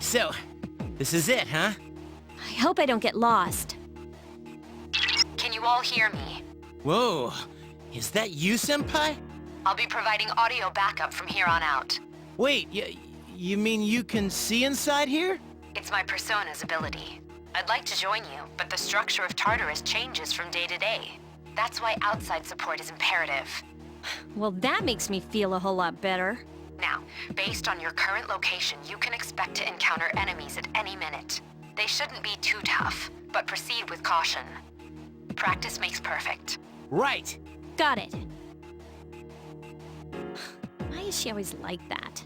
So, this is it, huh? I hope I don't get lost. Can you all hear me? Whoa, is that you, Senpai? I'll be providing audio backup from here on out. Wait, you mean you can see inside here? It's my persona's ability. I'd like to join you, but the structure of Tartarus changes from day to day. That's why outside support is imperative. Well, that makes me feel a whole lot better. Now, based on your current location, you can expect to encounter enemies at any minute. They shouldn't be too tough, but proceed with caution. Practice makes perfect. Right. Got it. Why is she always like that?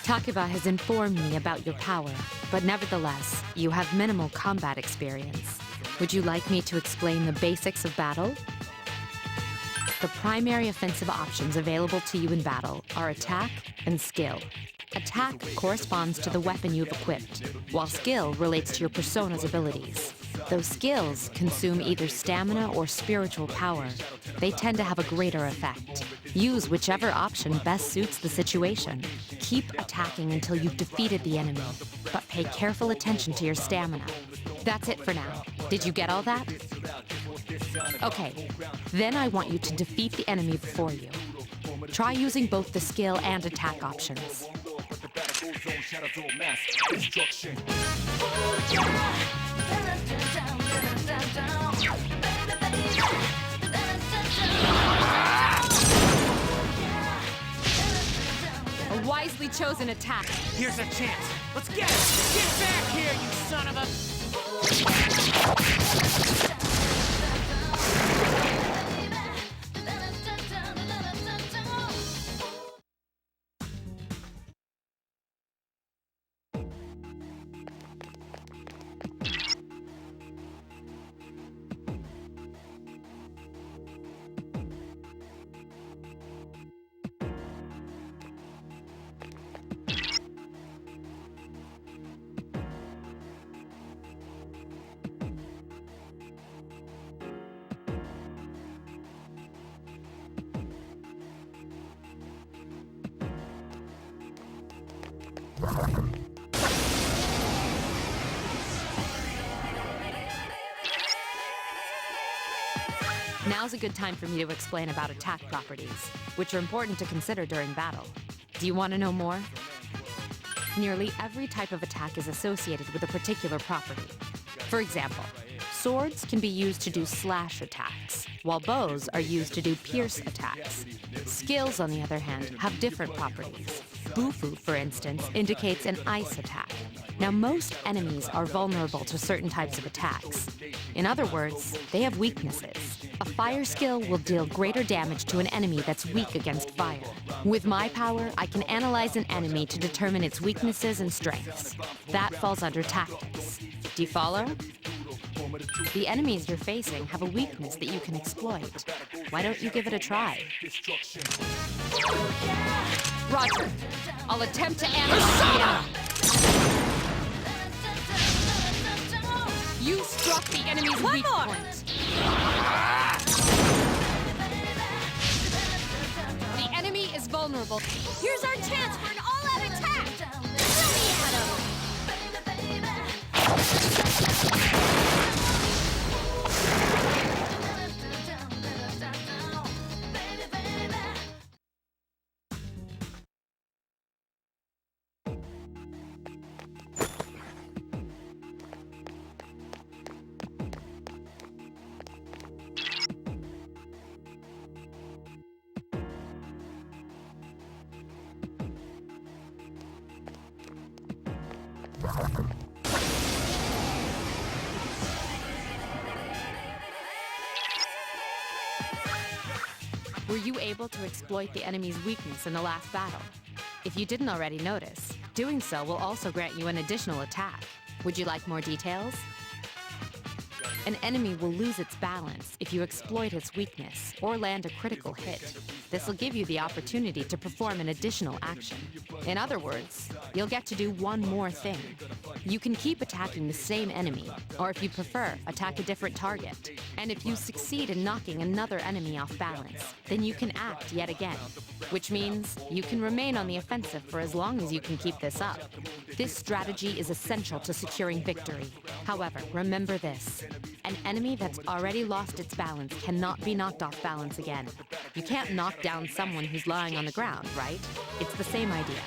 Takeba has informed me about your power, but nevertheless, you have minimal combat experience. Would you like me to explain the basics of battle? The primary offensive options available to you in battle are attack and skill. Attack corresponds to the weapon you've equipped, while skill relates to your persona's abilities. Though skills consume either stamina or spiritual power, they tend to have a greater effect. Use whichever option best suits the situation. Keep attacking until you've defeated the enemy, but pay careful attention to your stamina. That's it for now. Did you get all that? Okay, then I want you to defeat the enemy before you. Try using both the skill and attack options. A wisely chosen attack. Here's our chance. Let's get it! Get back here, you son of a... Now's a good time for me to explain about attack properties, which are important to consider during battle. Do you want to know more? Nearly every type of attack is associated with a particular property. For example, swords can be used to do slash attacks, while bows are used to do pierce attacks. Skills, on the other hand, have different properties. Bufu, for instance, indicates an ice attack. Now, most enemies are vulnerable to certain types of attacks. In other words, they have weaknesses. A fire skill will deal greater damage to an enemy that's weak against fire. With my power, I can analyze an enemy to determine its weaknesses and strengths. That falls under tactics. Do you follow? The enemies you're facing have a weakness that you can exploit. Why don't you give it a try? Roger. I'll attempt to analyze the enemy. You struck the enemy's weak point. The enemy is vulnerable. Here's our chance for an all-out attack! Kill me, Adam! Were you able to exploit the enemy's weakness in the last battle? If you didn't already notice, doing so will also grant you an additional attack. Would you like more details? An enemy will lose its balance if you exploit its weakness or land a critical hit. This will give you the opportunity to perform an additional action. In other words, you'll get to do one more thing. You can keep attacking the same enemy, or if you prefer, attack a different target. And if you succeed in knocking another enemy off balance, then you can act yet again, which means you can remain on the offensive for as long as you can keep this up. This strategy is essential to securing victory. However, remember this. An enemy that's already lost its balance cannot be knocked off balance again. You can't knock down someone who's lying on the ground, right? It's the same idea.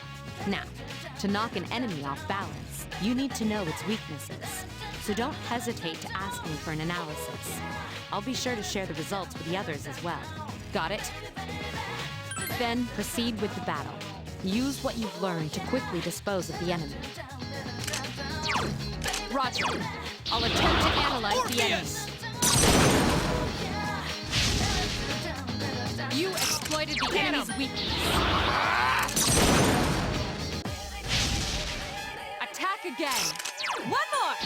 Now, to knock an enemy off balance, you need to know its weaknesses. So don't hesitate to ask me for an analysis. I'll be sure to share the results with the others as well. Got it? Then proceed with the battle. Use what you've learned to quickly dispose of the enemy. Roger. I'll attempt to analyze the enemy. You exploited the enemy's weakness. Attack again. One more.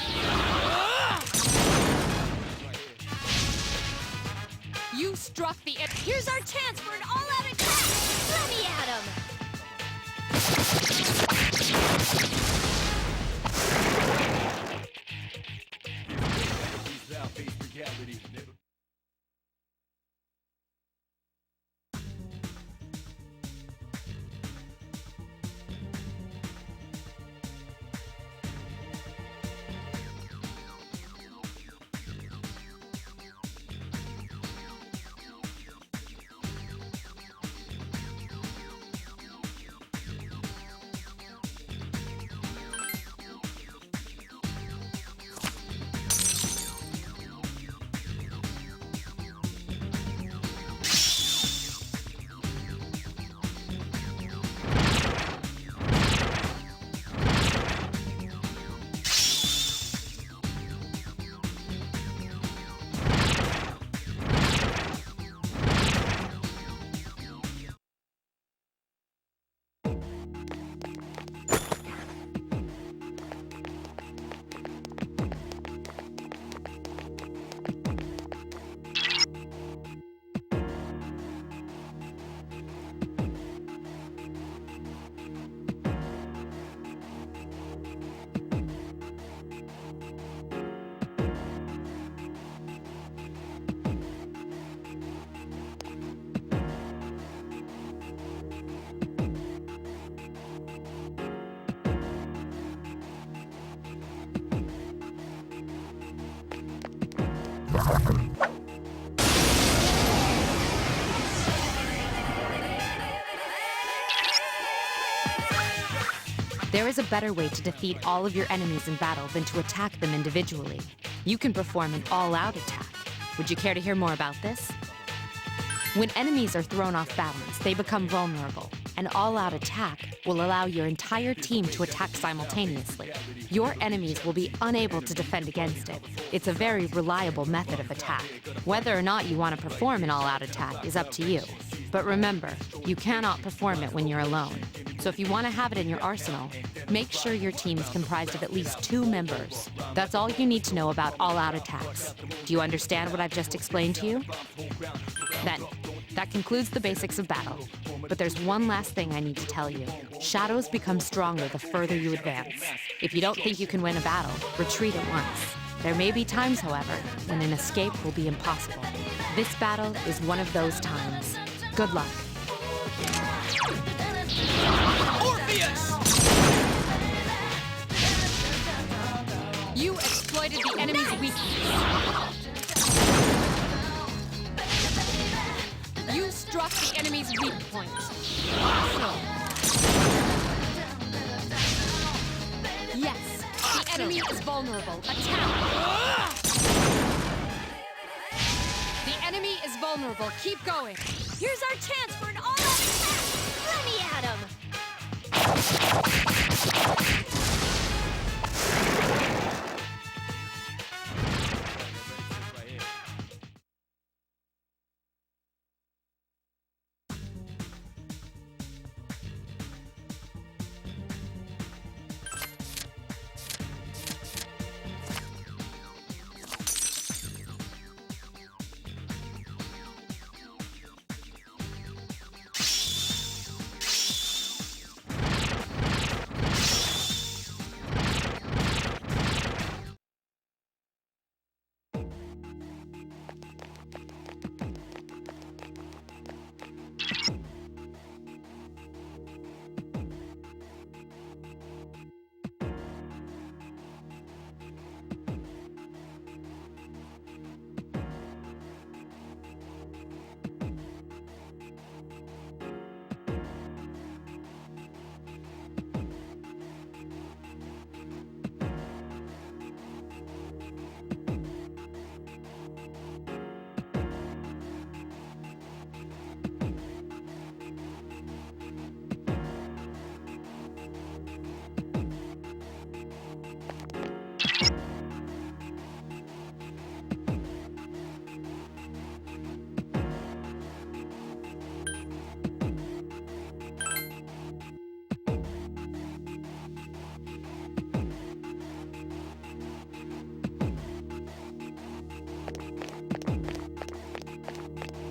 You struck the enemy. Here's our chance for an all-out attack! Let me at him! There is a better way to defeat all of your enemies in battle than to attack them individually. You can perform an all-out attack. Would you care to hear more about this? When enemies are thrown off balance, they become vulnerable. An all-out attack will allow your entire team to attack simultaneously. Your enemies will be unable to defend against it. It's a very reliable method of attack. Whether or not you want to perform an all-out attack is up to you. But remember, you cannot perform it when you're alone. So if you want to have it in your arsenal, make sure your team is comprised of at least 2 members. That's all you need to know about all-out attacks. Do you understand what I've just explained to you? Then, that concludes the basics of battle. But there's one last thing I need to tell you. Shadows become stronger the further you advance. If you don't think you can win a battle, retreat at once. There may be times, however, when an escape will be impossible. This battle is one of those times. Good luck. Orpheus! You exploited the enemy's weakness. You struck the enemy's weak point. Awesome. Yes, the enemy is vulnerable. Attack! The enemy is vulnerable. Keep going. Here's our chance for an all-out attack! Let me at him!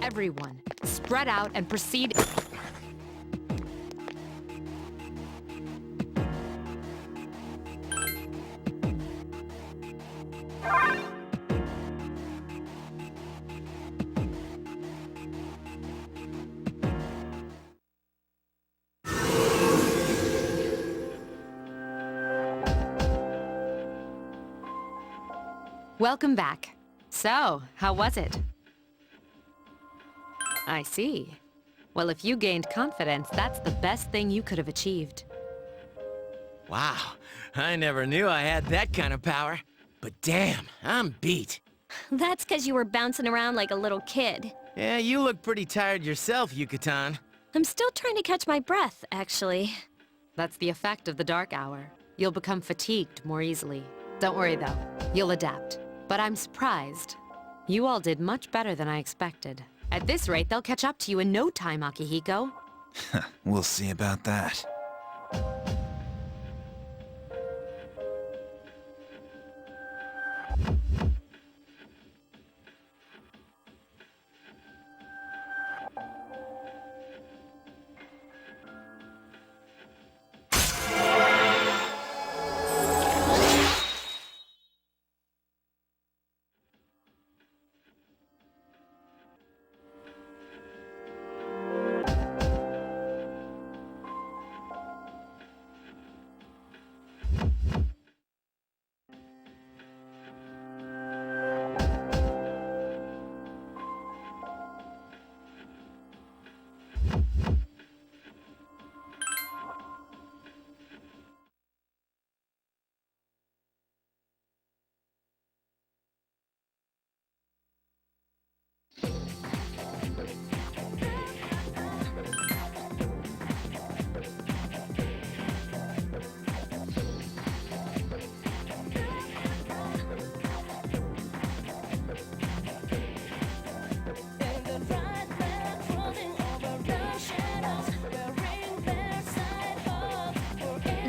Everyone, spread out and proceed. Welcome back. So, how was it? I see. Well, if you gained confidence, that's the best thing you could have achieved. Wow, I never knew I had that kind of power. But damn, I'm beat. That's because you were bouncing around like a little kid. Yeah, you look pretty tired yourself, Yucatan. I'm still trying to catch my breath, actually. That's the effect of the dark hour. You'll become fatigued more easily. Don't worry, though. You'll adapt. But I'm surprised. You all did much better than I expected. At this rate, they'll catch up to you in no time, Akihiko. We'll see about that.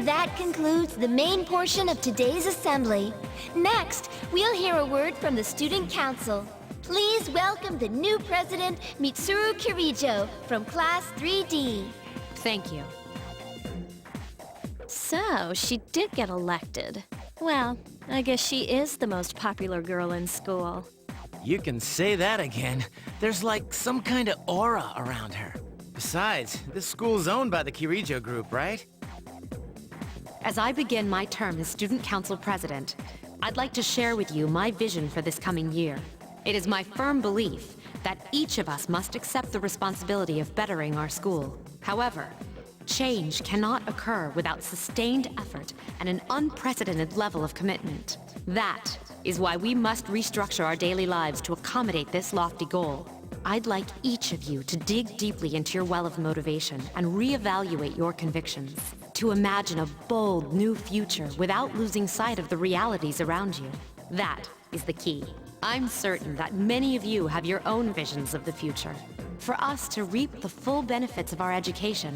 That concludes the main portion of today's assembly. Next, we'll hear a word from the Student Council. Please welcome the new president, Mitsuru Kirijo, from Class 3D. Thank you. So, she did get elected. Well, I guess she is the most popular girl in school. You can say that again. There's like some kind of aura around her. Besides, this school's owned by the Kirijo group, right? As I begin my term as Student Council President, I'd like to share with you my vision for this coming year. It is my firm belief that each of us must accept the responsibility of bettering our school. However, change cannot occur without sustained effort and an unprecedented level of commitment. That is why we must restructure our daily lives to accommodate this lofty goal. I'd like each of you to dig deeply into your well of motivation and reevaluate your convictions, to imagine a bold new future without losing sight of the realities around you. That is the key. I'm certain that many of you have your own visions of the future. For us to reap the full benefits of our education,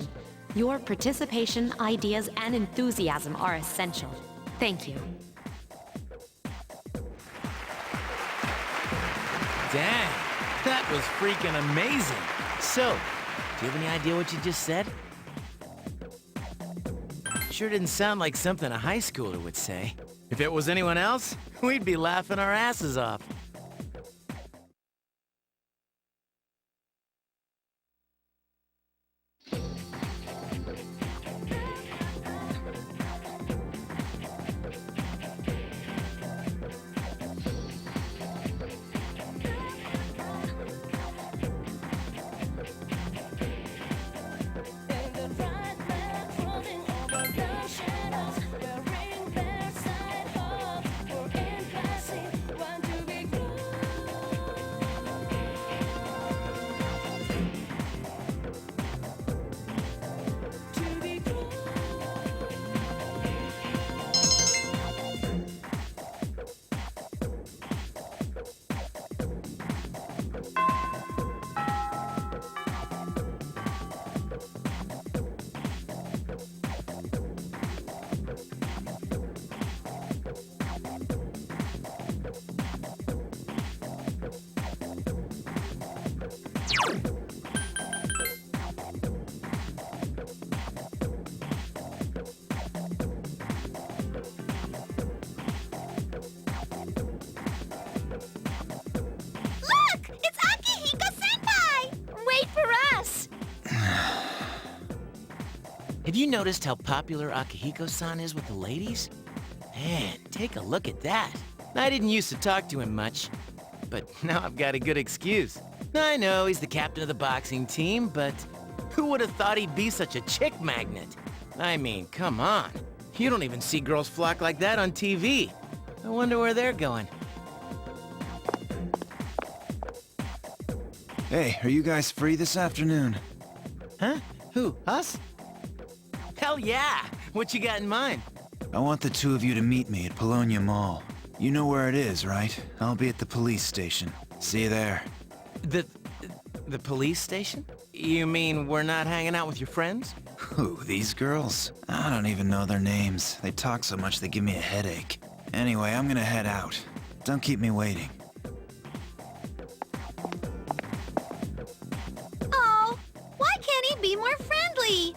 your participation, ideas, and enthusiasm are essential. Thank you. Dang, that was freaking amazing. So, do you have any idea what you just said? Sure didn't sound like something a high schooler would say. If it was anyone else, we'd be laughing our asses off. Wearing their side up, for in passing, want to be you noticed how popular Akihiko-san is with the ladies? Man, take a look at that. I didn't used to talk to him much, but now I've got a good excuse. I know he's the captain of the boxing team, but who would have thought he'd be such a chick magnet? I mean, come on. You don't even see girls flock like that on TV. I wonder where they're going. Hey, are you guys free this afternoon? Huh? Who? Us? Hell yeah! What you got in mind? I want the two of you to meet me at Polonia Mall. You know where it is, right? I'll be at the police station. See you there. The police station? You mean we're not hanging out with your friends? Who, these girls? I don't even know their names. They talk so much they give me a headache. Anyway, I'm gonna head out. Don't keep me waiting. Oh, why can't he be more friendly?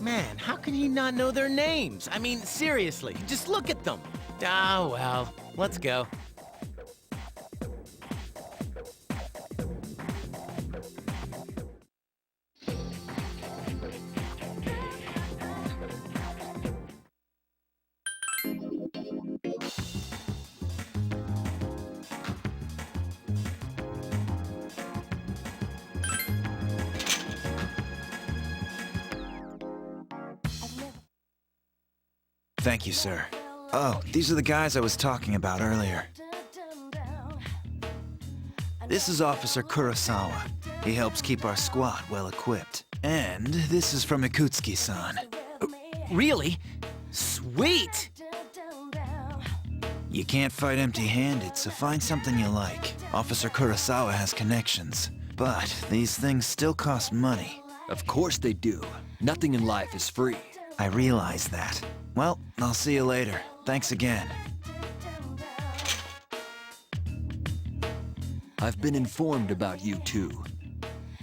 Man, how can he not know their names? I mean, seriously, just look at them. Ah, well, let's go. Thank you, sir. Oh, these are the guys I was talking about earlier. This is Officer Kurosawa. He helps keep our squad well equipped. And this is from Ikutsuki-san. Really? Sweet! You can't fight empty-handed, so find something you like. Officer Kurosawa has connections, but these things still cost money. Of course they do. Nothing in life is free. I realize that. Well, I'll see you later. Thanks again. I've been informed about you two.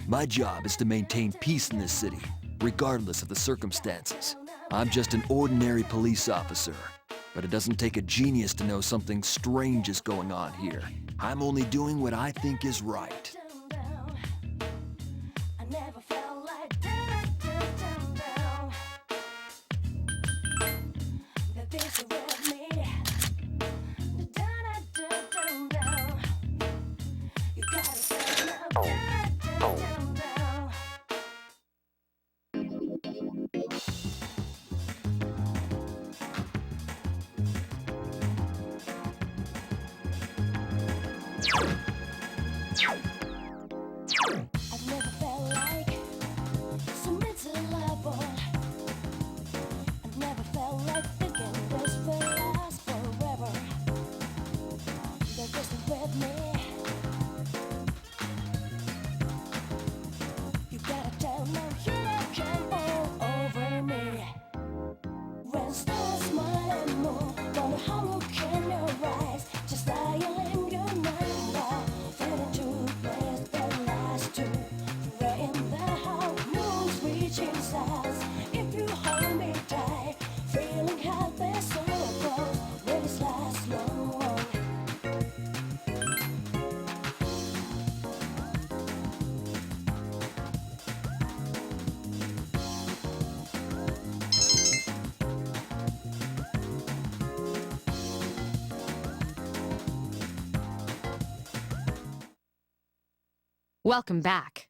My job is to maintain peace in this city, regardless of the circumstances. I'm just an ordinary police officer, but it doesn't take a genius to know something strange is going on here. I'm only doing what I think is right. I've never felt like so miserable. I've never felt like thinking this will last forever. They're just with me. You gotta tell them you can all over me. When stars smile and move, wonder how look in your eyes, just like in your mind. If you hold me tight, feeling happy so close, will this last long? Welcome back.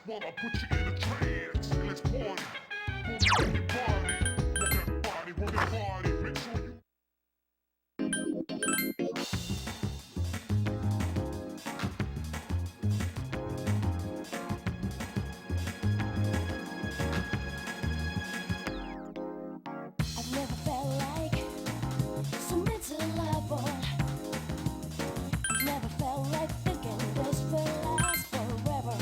Wanna put you in a trance. Let's party. Party. Work that body. Make sure you. I've never felt like so miserable. I've never felt like thinking this will last forever.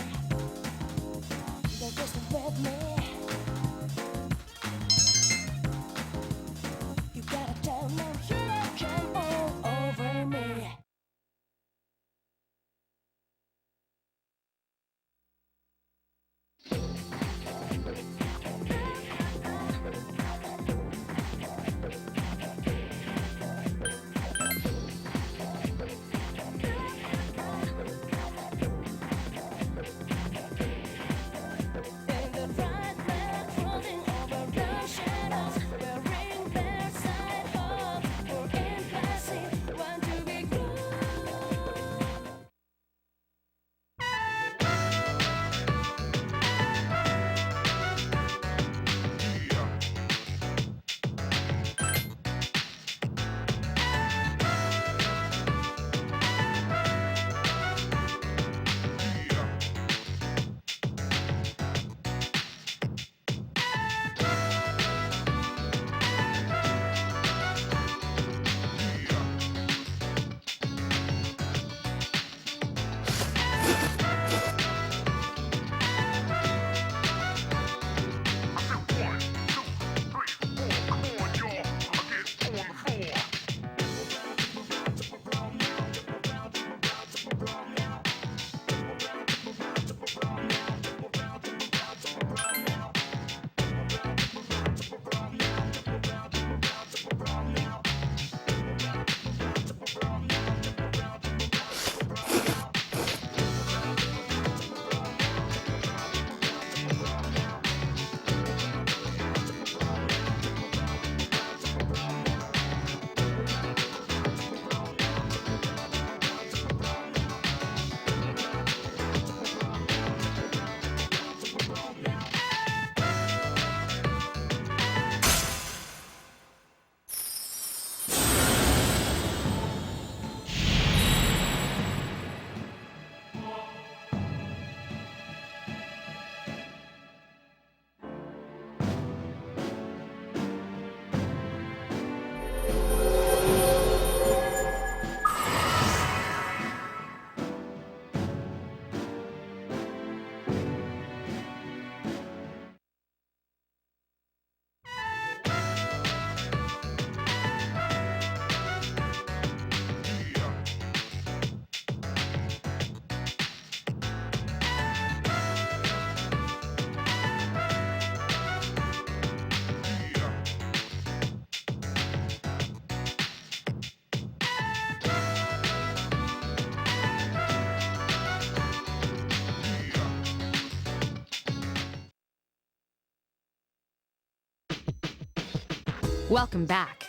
Welcome back.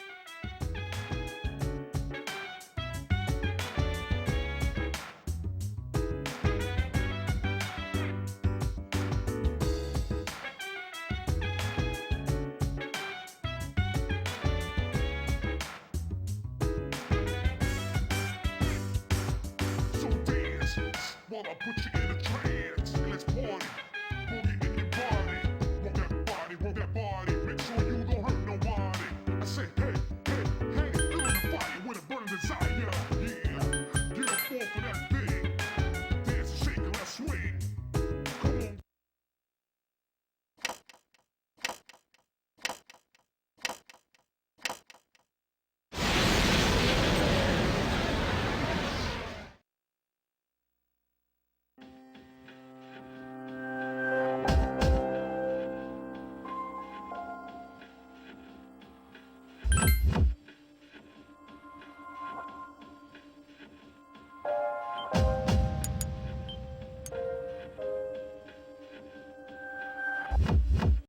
So dance while I put you in a trance.